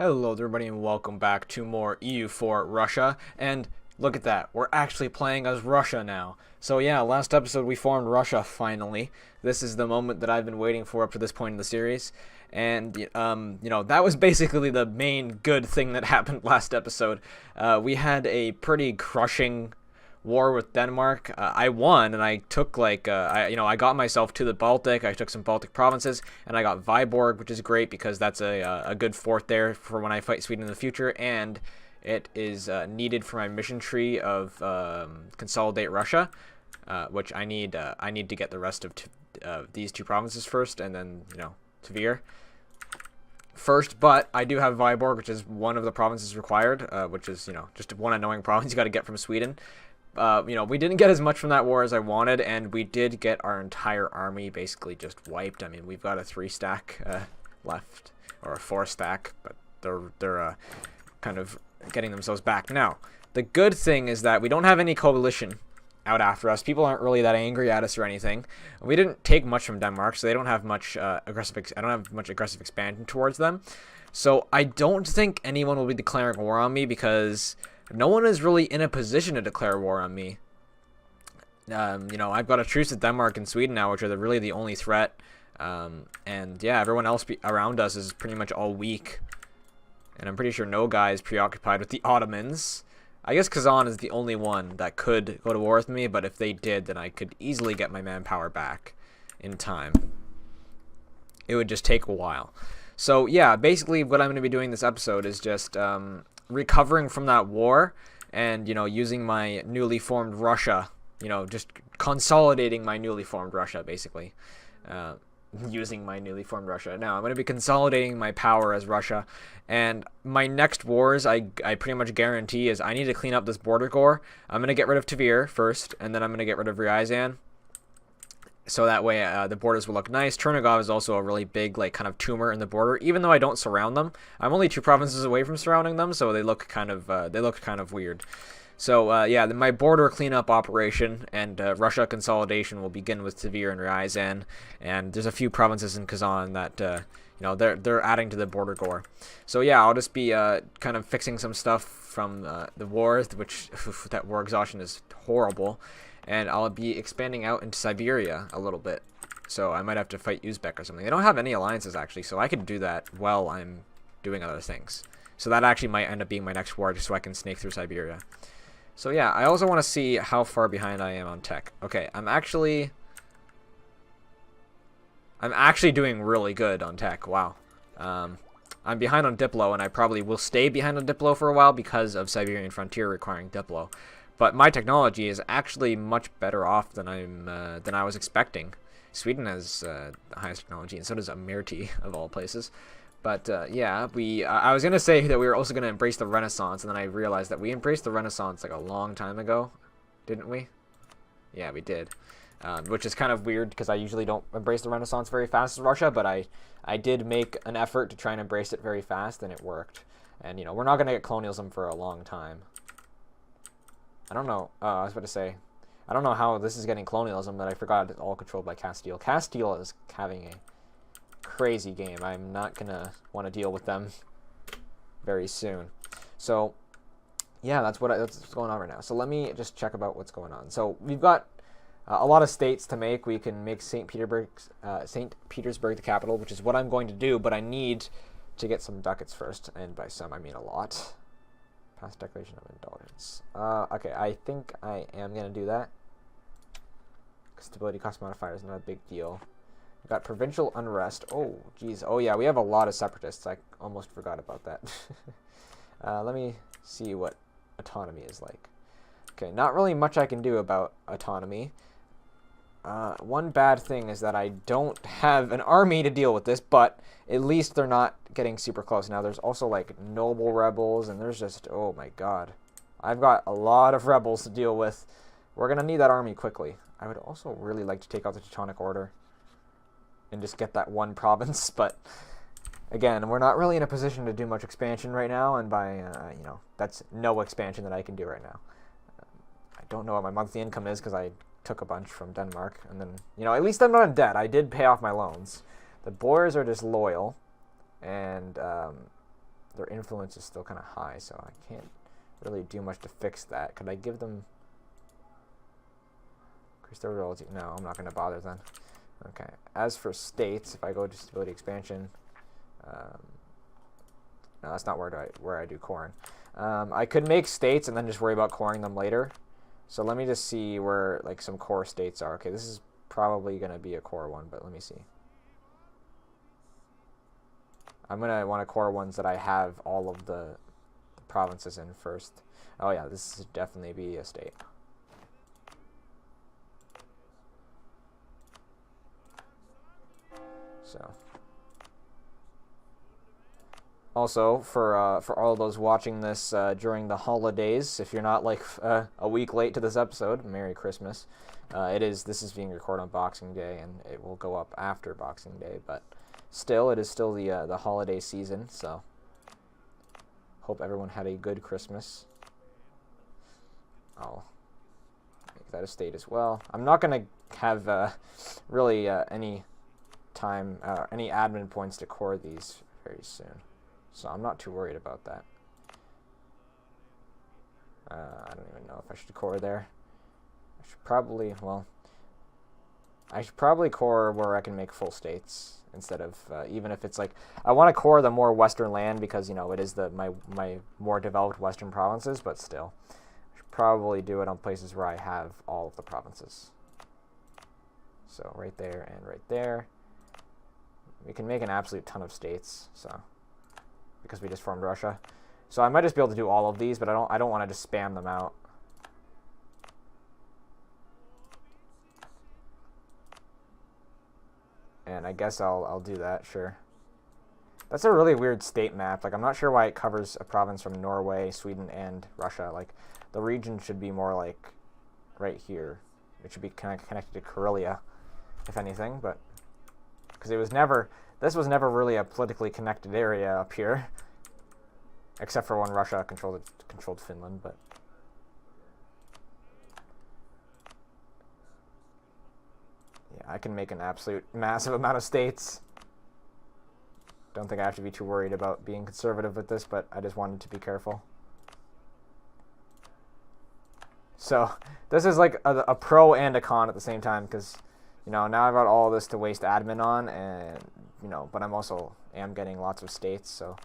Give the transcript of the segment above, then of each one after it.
Hello everybody and welcome back to more EU4 Russia, and look at that, we're actually playing as Russia now. So yeah, last episode we formed Russia finally. This is the moment that I've been waiting for up to this point in the series, and that was basically the main good thing that happened last episode. We had a pretty crushing war with Denmark. I won, and I took I got myself to the Baltic. I took some Baltic provinces, and I got Viborg, which is great because that's a good fort there for when I fight Sweden in the future, and it is needed for my mission tree of consolidate Russia, which I need. I need to get the rest of these two provinces first, and then Tver first. But I do have Viborg, which is one of the provinces required, which is just one annoying province you got to get from Sweden. We didn't get as much from that war as I wanted, and we did get our entire army basically just wiped. I mean, we've got a 3-stack left, or a 4-stack, but they're kind of getting themselves back. Now, the good thing is that we don't have any coalition out after us. People aren't really that angry at us or anything. We didn't take much from Denmark, so they don't have much aggressive. I don't have much aggressive expansion towards them. So I don't think anyone will be declaring war on me because no one is really in a position to declare war on me. I've got a truce with Denmark and Sweden now, which are really the only threat. And yeah, everyone else around us is pretty much all weak. And I'm pretty sure no guy is preoccupied with the Ottomans. I guess Kazan is the only one that could go to war with me, but if they did, then I could easily get my manpower back in time. It would just take a while. So yeah, basically what I'm going to be doing this episode is just recovering from that war and using my newly formed Russia, just consolidating my newly formed Russia, basically. Using my newly formed Russia. Now I'm going to be consolidating my power as Russia, and my next wars I pretty much guarantee is I need to clean up this border gore. I'm going to get rid of Tver first, and then I'm going to get rid of Ryazan, so that way the borders will look nice. Chernigov is also a really big kind of tumor in the border, even though I don't surround them. I'm only 2 provinces away from surrounding them, so they look kind of weird. So yeah, my border cleanup operation and Russia consolidation will begin with Tver and Ryazan, and there's a few provinces in Kazan that they're adding to the border gore. So yeah, I'll just be kind of fixing some stuff from the war, which that war exhaustion is horrible. And I'll be expanding out into Siberia a little bit. So I might have to fight Uzbek or something. They don't have any alliances, actually, so I could do that while I'm doing other things. So that actually might end up being my next war, just so I can snake through Siberia. So yeah, I also want to see how far behind I am on tech. Okay, I'm actually doing really good on tech. Wow. I'm behind on Diplo, and I probably will stay behind on Diplo for a while because of Siberian Frontier requiring Diplo. But my technology is actually much better off than I was expecting. Sweden has the highest technology, and so does Amirti, of all places. But yeah, I was gonna say that we were also gonna embrace the Renaissance, and then I realized that we embraced the Renaissance like a long time ago, didn't we? Yeah, we did. Which is kind of weird because I usually don't embrace the Renaissance very fast as Russia, but I did make an effort to try and embrace it very fast, and it worked. And we're not gonna get colonialism for a long time. I don't know. I was about to say, I don't know how this is getting colonialism, but I forgot it's all controlled by Castile. Castile is having a crazy game. I'm not going to want to deal with them very soon. So, yeah, that's what's going on right now. So let me just check about what's going on. So we've got a lot of states to make. We can make St. Petersburg the capital, which is what I'm going to do, but I need to get some ducats first, and by some I mean a lot. Past declaration of indulgence. Okay, I think I am going to do that. Stability cost modifier is not a big deal. We've got provincial unrest. Oh, geez. Oh, yeah, we have a lot of separatists. I almost forgot about that. Let me see what autonomy is like. Okay, not really much I can do about autonomy. One bad thing is that I don't have an army to deal with this, but at least they're not getting super close. Now, there's also, noble rebels, and there's just, oh my god. I've got a lot of rebels to deal with. We're going to need that army quickly. I would also really like to take out the Teutonic Order and just get that one province, but again, we're not really in a position to do much expansion right now, and by, that's no expansion that I can do right now. I don't know what my monthly income is because I took a bunch from Denmark, and then, at least I'm not in debt. I did pay off my loans. The Boers are disloyal, and their influence is still kind of high, so I can't really do much to fix that. Could I give them increase their royalty? No, I'm not going to bother then. Okay. As for states, if I go to stability expansion, no, that's not where I do corn. I could make states and then just worry about corning them later. So let me just see where like some core states are. Okay, this is probably going to be a core one, but let me see. I'm going to want to core ones that I have all of the provinces in first. Oh yeah, this would definitely be a state. So also for all those watching this during the holidays, if you're not like a week late to this episode, Merry Christmas. This is being recorded on Boxing Day, and it will go up after Boxing Day, but still, it is still the holiday season, so hope everyone had a good Christmas. I'll make that a state as well. I'm not going to have really any admin points to core these very soon, so I'm not too worried about that. I don't even know if I should core there. I should probably, well, I should probably core where I can make full states instead of, even if it's like, I want to core the more western land because, you know, it is my more developed western provinces, but still. I should probably do it on places where I have all of the provinces. So right there and right there. We can make an absolute ton of states, so, because we just formed Russia. So I might just be able to do all of these, but I don't want to just spam them out. And I guess I'll do that, sure. That's a really weird state map. Like, I'm not sure why it covers a province from Norway, Sweden, and Russia. Like, the region should be more like right here. It should be kind of connected to Karelia, if anything, but because this was never really a politically connected area up here, except for when Russia controlled Finland, but. Yeah, I can make an absolute massive amount of states. Don't think I have to be too worried about being conservative with this, but I just wanted to be careful. So this is like a pro and a con at the same time, because, you know, now I've got all this to waste admin on, and, you know, but I'm also getting lots of states, so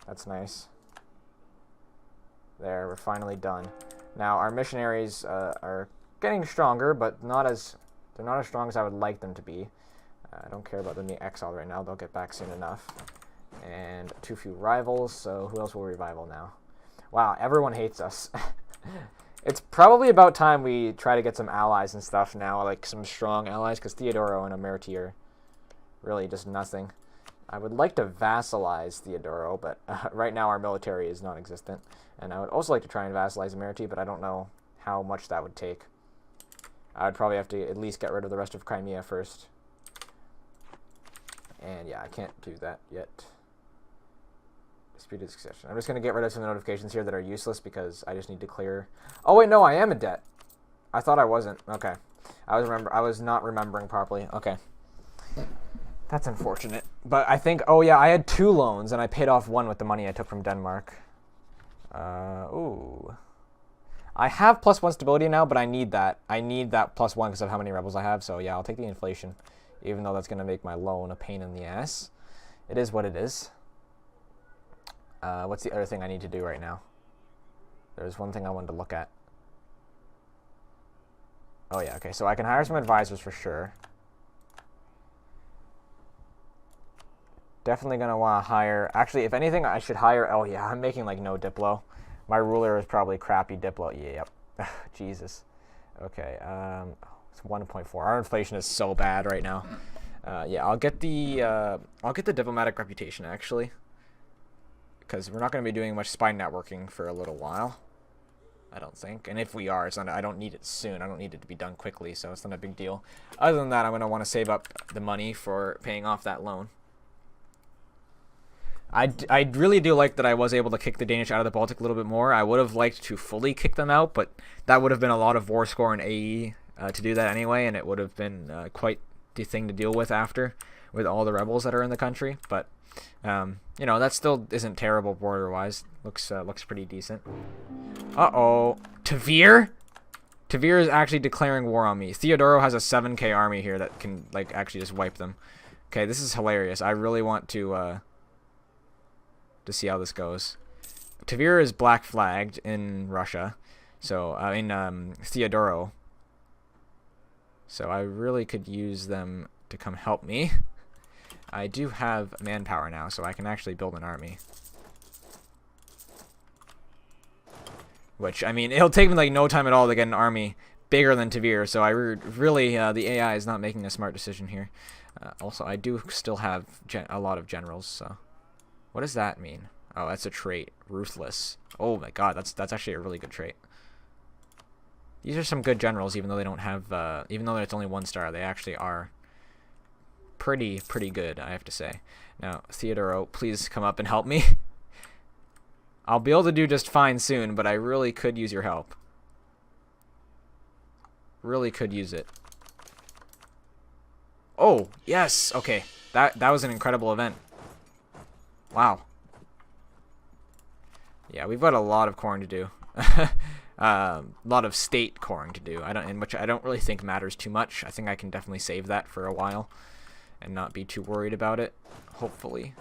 that's nice. There, we're finally done. Now our missionaries are getting stronger, but they're not as strong as I would like them to be. I don't care about them being exiled right now. They'll get back soon enough. And too few rivals, so who else will revival now? Wow, everyone hates us. It's probably about time we try to get some allies and stuff now, like some strong allies, because Theodoro and Amerti are really just nothing. I would like to vassalize Theodoro, but right now our military is non-existent. And I would also like to try and vassalize Amerti, but I don't know how much that would take. I would probably have to at least get rid of the rest of Crimea first. And yeah, I can't do that yet. Disputed succession. I'm just going to get rid of some notifications here that are useless because I just need to clear. Oh wait, no, I am in debt. I thought I wasn't. Okay. I was not remembering properly. Okay. That's unfortunate. But I think, oh yeah, I had 2 loans and I paid off one with the money I took from Denmark. Ooh. I have +1 stability now, but I need that. I need that +1 because of how many rebels I have. So yeah, I'll take the inflation, even though that's going to make my loan a pain in the ass. It is what it is. What's the other thing I need to do right now? There's one thing I wanted to look at. Oh yeah, okay. So I can hire some advisors for sure. Definitely going to want to hire... Actually, if anything, I should hire... Oh yeah, I'm making like no Diplo. My ruler is probably crappy Diplo. Yeah, yep. Jesus. Okay. It's 1.4. Our inflation is so bad right now. Yeah, I'll get the diplomatic reputation actually, because we're not going to be doing much spy networking for a little while. I don't think. And if we are, it's not, I don't need it soon. I don't need it to be done quickly, so it's not a big deal. Other than that, I'm going to want to save up the money for paying off that loan. I really do like that I was able to kick the Danish out of the Baltic a little bit more. I would have liked to fully kick them out, but that would have been a lot of war score and AE to do that anyway, and it would have been quite the thing to deal with after, with all the rebels that are in the country. But You know, that still isn't terrible border-wise. Looks pretty decent. Uh-oh. Tavir? Tavir is actually declaring war on me. Theodoro has a 7k army here that can, like, actually just wipe them. Okay, this is hilarious. I really want to see how this goes. Tavir is black flagged in Russia. So, in Theodoro. So I really could use them to come help me. I do have manpower now, so I can actually build an army. Which, I mean, it'll take me like no time at all to get an army bigger than Tavir, so I really, the AI is not making a smart decision here. Also, I do still have a lot of generals, so... What does that mean? Oh, that's a trait. Ruthless. Oh my god, that's actually a really good trait. These are some good generals, even though they don't have, even though it's only 1 star, they actually are pretty good, I have to say. Now, Theodoro, please come up and help me. I'll be able to do just fine soon, but I really could use your help. Really could use it. Oh, yes! Okay, that was an incredible event. Wow. Yeah, we've got a lot of corn to do. A lot of state coring to do. Which I don't really think matters too much. I think I can definitely save that for a while and not be too worried about it, hopefully.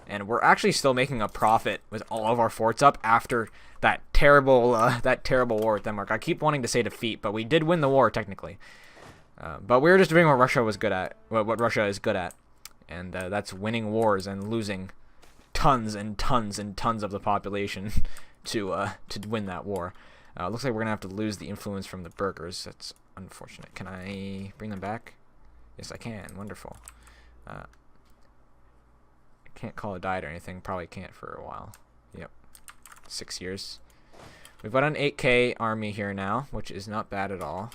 And we're actually still making a profit with all of our forts up after that terrible war with Denmark. I keep wanting to say defeat, but we did win the war technically. But we were just doing what Russia was good at, what Russia is good at, and that's winning wars and losing tons and tons and tons of the population to win that war. Looks like we're gonna have to lose the influence from the burghers. That's unfortunate. Can I bring them back? Yes, I can. Wonderful. I can't call it died or anything. Probably can't for a while. Yep. 6 years. We've got an 8k army here now, which is not bad at all.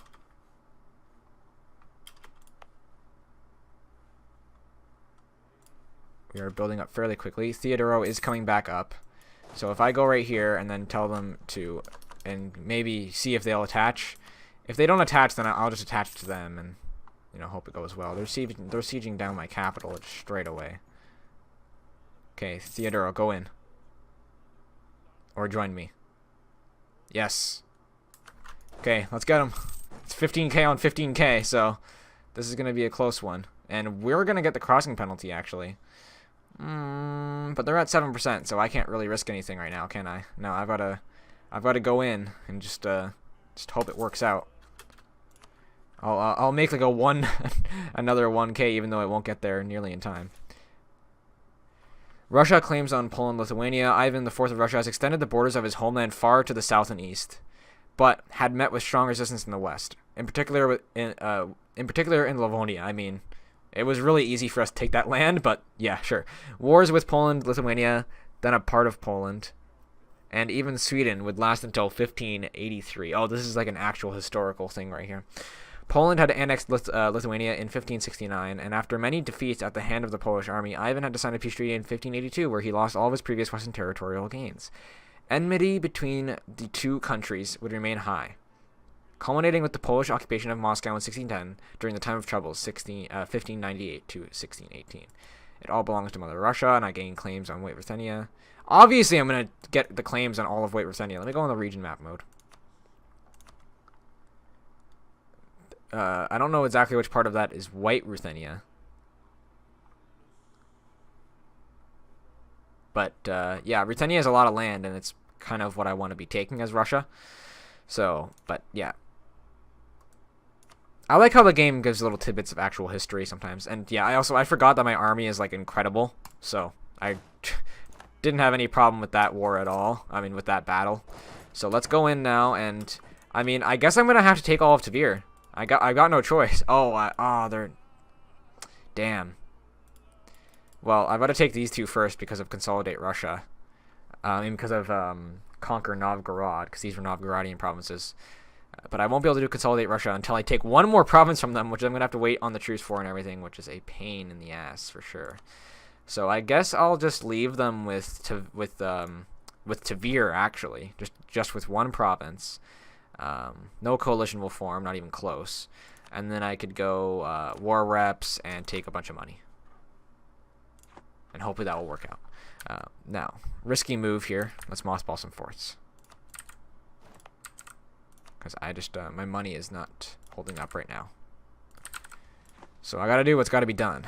We are building up fairly quickly. Theodoro is coming back up. So if I go right here and then tell them to, and maybe see if they'll attach. If they don't attach, then I'll just attach to them and, you know, hope it goes well. They're sieging down my capital straight away. Okay, Theodoro, go in. Or join me. Yes. Okay, let's get them. It's 15k on 15k, so this is going to be a close one. And we're going to get the crossing penalty, actually. But they're at 7%, so I can't really risk anything right now, can I? No, I've got to go in and just hope it works out. I'll make like another 1k, even though it won't get there nearly in time. Russia claims on Poland, Lithuania. Ivan IV of Russia has extended the borders of his homeland far to the south and east, but had met with strong resistance in the west. In particular, in Livonia. I mean, it was really easy for us to take that land, but yeah, sure. Wars with Poland, Lithuania, then a part of Poland, and even Sweden would last until 1583. Oh, this is like an actual historical thing right here. Poland had annexed Lithuania in 1569, and after many defeats at the hand of the Polish army, Ivan had to sign a peace treaty in 1582, where he lost all of his previous western territorial gains. Enmity between the two countries would remain high, culminating with the Polish occupation of Moscow in 1610 during the time of troubles, 1598 to 1618. It all belongs to Mother Russia, and I gain claims on White Ruthenia. Obviously, I'm going to get the claims on all of White Ruthenia. Let me go on the region map mode. I don't know exactly which part of that is White Ruthenia. But, yeah, Ruthenia has a lot of land, and it's kind of what I want to be taking as Russia. So, but, yeah. I like how the game gives little tidbits of actual history sometimes. And, yeah, I forgot that my army is, like, incredible. So, I didn't have any problem with that war at all. I mean, with that battle. So, let's go in now, and, I mean, I guess I'm going to have to take all of Tavir. I got no choice. Oh, they're... Damn. Well, I've got to take these two first because of Consolidate Russia. And because of Conquer Novgorod, because these were Novgorodian provinces. But I won't be able to do Consolidate Russia until I take one more province from them, which I'm going to have to wait on the truce for and everything, which is a pain in the ass for sure. So I guess I'll just leave them with Tavir, actually. Just with one province. No coalition will form, not even close. And then I could go war reps and take a bunch of money. and hopefully that will work out. Now, risky move here. Let's mothball some forts. Because I just, my money is not holding up right now. So I gotta do what's gotta be done.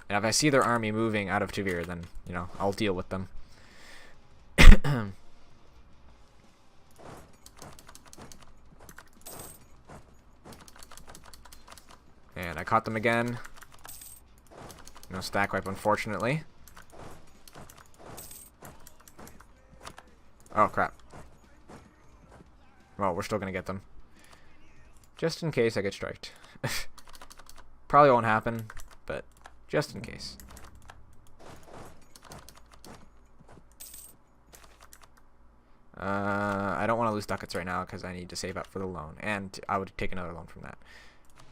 And if I see their army moving out of Tver, then, you know, I'll deal with them. And I caught them again. No stack wipe, unfortunately. Oh, crap. Well, we're still going to get them. Just in case I get striked. Probably won't happen, but just in case. I don't want to lose ducats right now because I need to save up for the loan. And I would take another loan from that.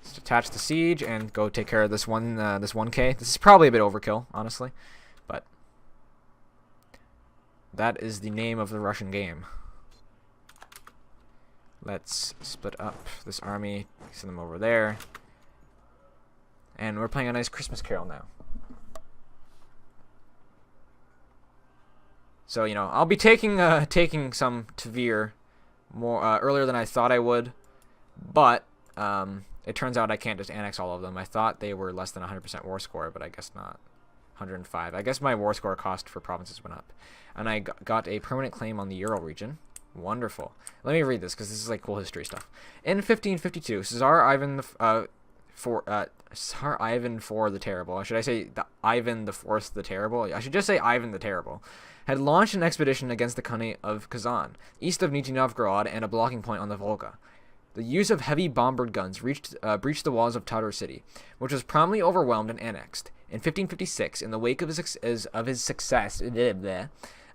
Let's detach the siege and go take care of this 1k. This is probably a bit overkill, honestly. But that is the name of the Russian game. Let's split up this army, send them over there. And we're playing a nice Christmas carol now. So, you know, I'll be taking some Tver more earlier than I thought I would. But it turns out I can't just annex all of them. I thought they were less than 100% war score, but I guess not. 105. I guess my war score cost for provinces went up. And I got a permanent claim on the Ural region. Wonderful. Let me read this because this is like cool history stuff. In 1552, Tsar Ivan IV the Terrible. Should I say Ivan IV the Terrible? I should just say Ivan the Terrible. Had launched an expedition against the Khanate of Kazan, east of Nizhny Novgorod and a blocking point on the Volga. The use of heavy bombard guns breached the walls of Tatar city, which was promptly overwhelmed and annexed. In 1556, in the wake of his success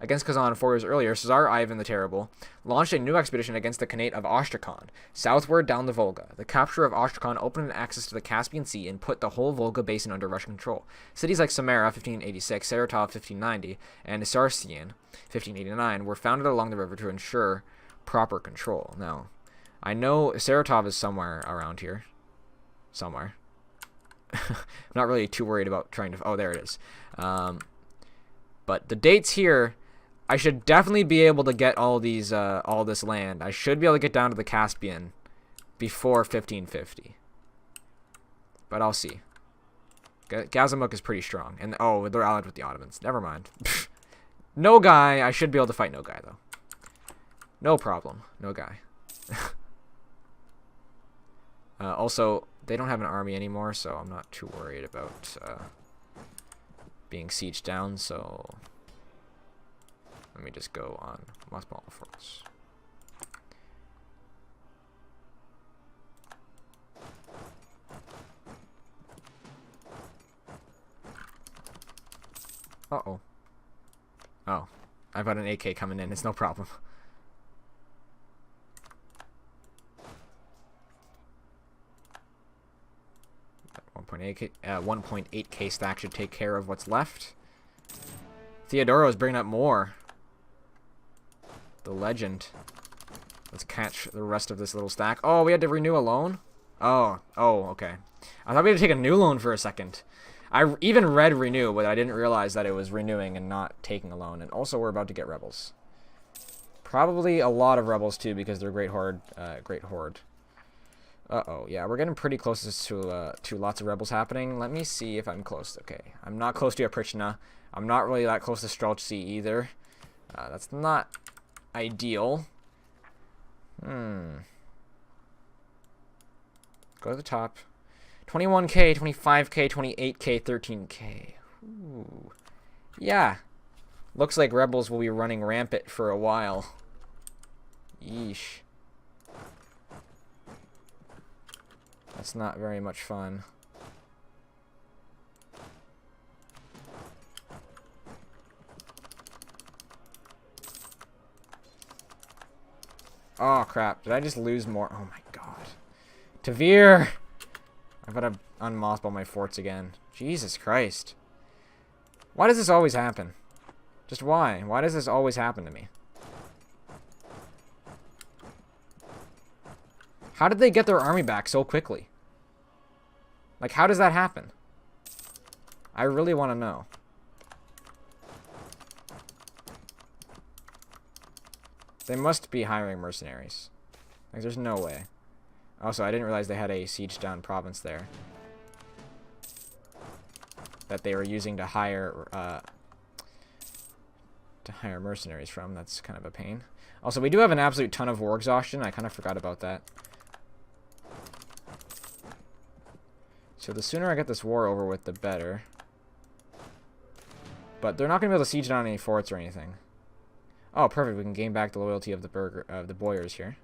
against Kazan 4 years earlier, Tsar Ivan the Terrible launched a new expedition against the Khanate of Astrakhan, southward down the Volga. The capture of Astrakhan opened access to the Caspian Sea and put the whole Volga basin under Russian control. Cities like Samara 1586, Saratov 1590, and Sarsian 1589 were founded along the river to ensure proper control. Now, I know Saratov is somewhere around here. Somewhere. I'm not really too worried about trying to... Oh, there it is. But the dates here... I should definitely be able to get all these, all this land. I should be able to get down to the Caspian before 1550. But I'll see. Gazimuk is pretty strong. And, oh, they're allied with the Ottomans. Never mind. No guy. I should be able to fight no guy, though. No problem. No guy. Also, they don't have an army anymore, so I'm not too worried about being sieged down, so... Let me just go on mothball forts. Uh-oh. Oh. I've got an AK coming in. It's no problem. 1.8k stack should take care of what's left. Theodoro is bringing up more. The legend. Let's catch the rest of this little stack. Oh, we had to renew a loan? Oh, okay. I thought we had to take a new loan for a second. I even read renew, but I didn't realize that it was renewing and not taking a loan. And also, we're about to get rebels. Probably a lot of rebels, too, because they're great horde. Uh-oh, yeah, we're getting pretty close to lots of rebels happening. Let me see if I'm close. Okay, I'm not close to Oprichna. I'm not really that close to Streltsy either. That's not ideal. Go to the top. 21k, 25k, 28k, 13k. Ooh. Yeah. Looks like rebels will be running rampant for a while. Yeesh. That's not very much fun. Oh, crap. Did I just lose more? Oh, my God. Tver! I've got to unmothball my forts again. Jesus Christ. Why does this always happen? Just why? Why does this always happen to me? How did they get their army back so quickly? Like, how does that happen? I really want to know. They must be hiring mercenaries. Like, there's no way. Also, I didn't realize they had a siege-down province there that they were using to hire mercenaries from. That's kind of a pain. Also, we do have an absolute ton of war exhaustion. I kind of forgot about that. So the sooner I get this war over with, the better. But they're not going to be able to siege down any forts or anything. Oh, perfect. We can gain back the loyalty of the boyars here.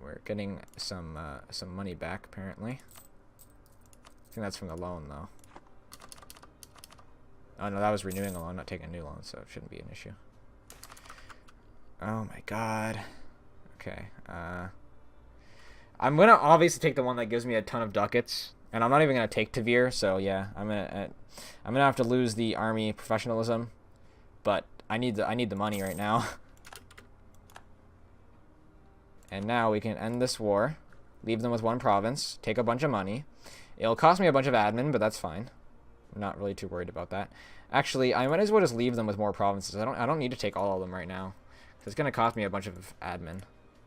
We're getting some money back, apparently. I think that's from the loan, though. Oh, no, that was renewing a loan, not taking a new loan, so it shouldn't be an issue. Oh, my God. Okay. I'm going to obviously take the one that gives me a ton of ducats. And I'm not even going to take Tavir, so yeah, I'm gonna have to lose the army professionalism. But I need the money right now. And now we can end this war, leave them with one province, take a bunch of money. It'll cost me a bunch of admin, but that's fine. I'm not really too worried about that. Actually, I might as well just leave them with more provinces. I don't need to take all of them right now. It's gonna cost me a bunch of admin.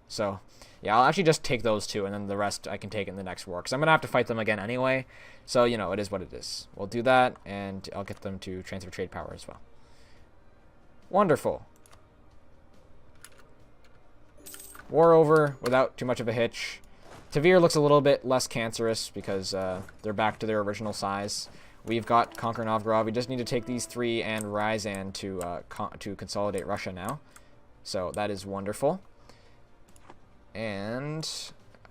So, yeah, I'll actually just take those two, and then the rest I can take in the next war. Because I'm gonna have to fight them again anyway. So, you know, it is what it is. We'll do that, and I'll get them to transfer trade power as well. Wonderful. War over without too much of a hitch. Tavir looks a little bit less cancerous because they're back to their original size. We've got Conquer Novgorod. We just need to take these three and Ryazan to consolidate Russia now. So that is wonderful. And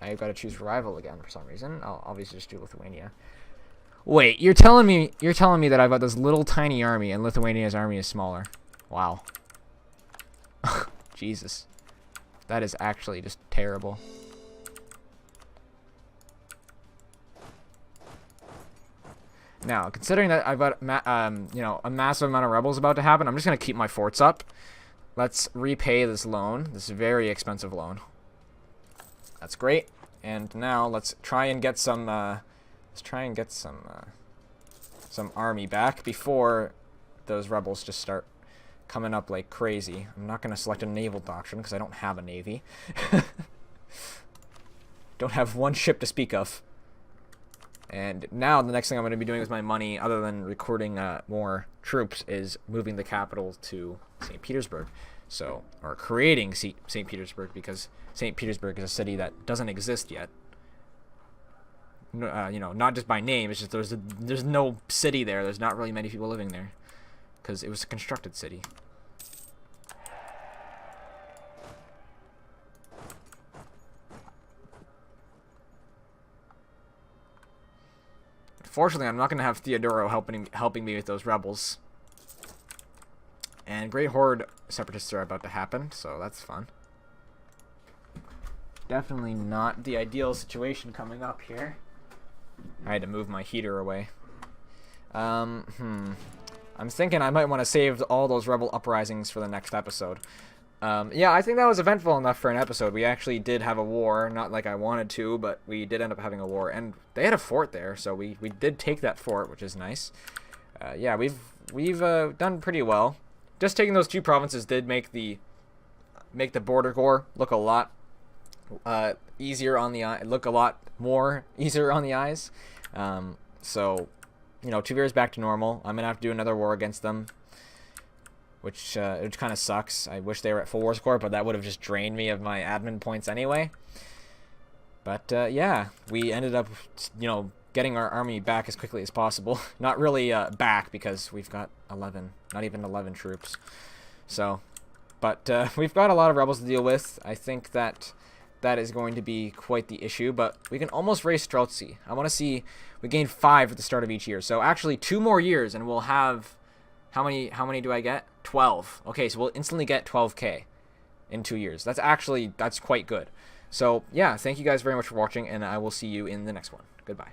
I've got to choose rival again for some reason. I'll obviously just do Lithuania. Wait, you're telling me that I've got this little tiny army and Lithuania's army is smaller? Wow. Jesus. That is actually just terrible. Now, considering that I've got you know, a massive amount of rebels about to happen, I'm just going to keep my forts up. Let's repay this loan, this very expensive loan. That's great. And now let's try and get some some army back before those rebels just start coming up like crazy. I'm not going to select a naval doctrine because I don't have a navy. Don't have one ship to speak of. And now the next thing I'm going to be doing with my money, other than recruiting more troops, is moving the capital to St. Petersburg. So, or creating St. Petersburg, because St. Petersburg is a city that doesn't exist yet. You know, not just by name. It's just there's no city there. There's not really many people living there, because it was a constructed city. Fortunately, I'm not going to have Theodoro helping me with those rebels. And Great Horde separatists are about to happen, so that's fun. Definitely not the ideal situation coming up here. I had to move my heater away. I'm thinking I might want to save all those rebel uprisings for the next episode. Yeah, I think that was eventful enough for an episode. We actually did have a war, not like I wanted to, but we did end up having a war. And they had a fort there, so we did take that fort, which is nice. Yeah, we've done pretty well. Just taking those two provinces did make the border war look a lot easier on the eye, look a lot more easier on the eyes. So, you know, Tuvir is back to normal. I'm gonna have to do another war against them, which kind of sucks. I wish they were at full war score, but that would have just drained me of my admin points anyway. But yeah, we ended up, you know, getting our army back as quickly as possible. Not really back, because we've got 11, not even 11 troops. So, but we've got a lot of rebels to deal with. I think that is going to be quite the issue, but we can almost raise Streltsy. I want to see, we gain 5 at the start of each year. So actually 2 more years and we'll have, how many do I get? 12. Okay, so we'll instantly get 12k in 2 years. That's quite good. So yeah, thank you guys very much for watching, and I will see you in the next one. Goodbye.